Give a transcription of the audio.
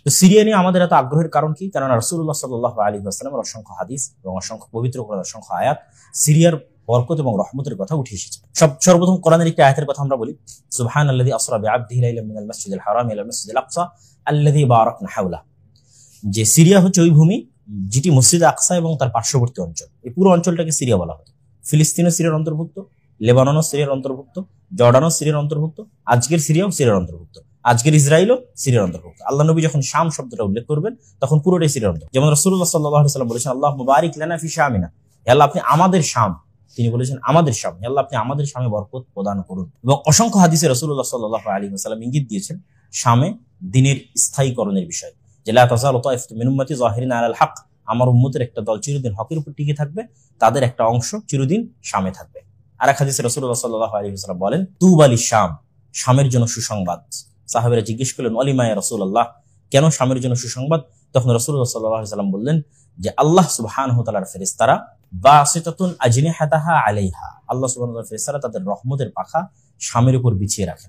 তো সিরিয়া নিয়ে আমাদের এত আগ্রহের কারণ কি? কারণ রাসূলুল্লাহ সাল্লাল্লাহু আলাইহি ওয়াসাল্লামের অসংখ্য হাদিস এবং অসংখ্য পবিত্র কোরআনের অসংখ্য আয়াত সিরিয়ার বরকত এবং রহমতের কথা উঠে এসেছে। সর্বপ্রথম কোরআনের একটি আয়াতের কথা আমরা বলি, সুবহানাল্লাযী আসরা বিআবদিহি লাইলাম মিনাল মাসজিদিল হারাম ইলাল মাসজিদিল আকসা আল্লাযী বারাকনা হাওলা। যে সিরিয়া হচ্ছে ওই ভূমি যেটি মসজিদে আকসা এবং তার পার্শ্ববর্তী অঞ্চল, এই পুরো অঞ্চলটাকে সিরিয়া বলা হয়। ফিলিস্তিনও সিরিয়ার অন্তর্ভুক্ত, লেবাননও সিরিয়ার অন্তর্ভুক্ত, জর্ডানও সিরিয়ার অন্তর্ভুক্ত, আজকের সিরিয়াও সিরিয়ার অন্তর্ভুক্ত, আজকের ইসরায়েলও সিরিয়ার অন্তর্ভুক্ত। আল্লাহ নবী যখন শাম শব্দটা উল্লেখ করবেন তখন পুরোটাই সিরিয়ার অন্তর্ভুক্ত। যেমন রাসূলুল্লাহ সাল্লাল্লাহু আলাইহি ওয়াসাল্লাম বলেছেন, আল্লাহুম্মা বারিক লানা ফি শামিনা, হে আল্লাহ আপনি আমাদের শাম, তিনি বলেছেন আমাদের শাম, হে আল্লাহ আপনি আমাদের শামে বরকত প্রদান করুন। এবং অসংখ্য হাদিসে রাসূলুল্লাহ সাল্লাল্লাহু আলাইহি ওয়াসাল্লাম ইঙ্গিত দিয়েছেন শামে দ্বীনের স্থায়ীকরণের বিষয়, যে লা তাযালু তাইফাতুম মিন উম্মতি যাহিরিনা আলাল হক, আমার উম্মতের একটা দল চিরদিন হকের উপর টিকে থাকবে, তাদের একটা অংশ চিরদিন শামে থাকবে। আর এক হাদিসে রাসূলুল্লাহ সাল্লাল্লাহু আলাইহি ওয়াসাল্লাম বলেন, তুবা লিশ-শাম, শামের জন্য সুসংবাদ। সাহাবীরা জিজ্ঞেস করলেন, ওয়ালিমা ইয়া রাসূলুল্লাহ, কেন শামের জন্য সুসংবাদ? তখন রাসূলুল্লাহ সাল্লাল্লাহু আলাইহি ওয়াসাল্লাম বললেন যে আল্লাহ সুবহানাহু ওয়া তাআলার ফেরেশতারা বাসিতাতুন আজনিহাতাহা আলাইহা, আল্লাহ সুবহানাহু ওয়া তাআলার ফেরেশতারা তাদের রহমতের পাখা শামের উপর বিছিয়ে রাখেন।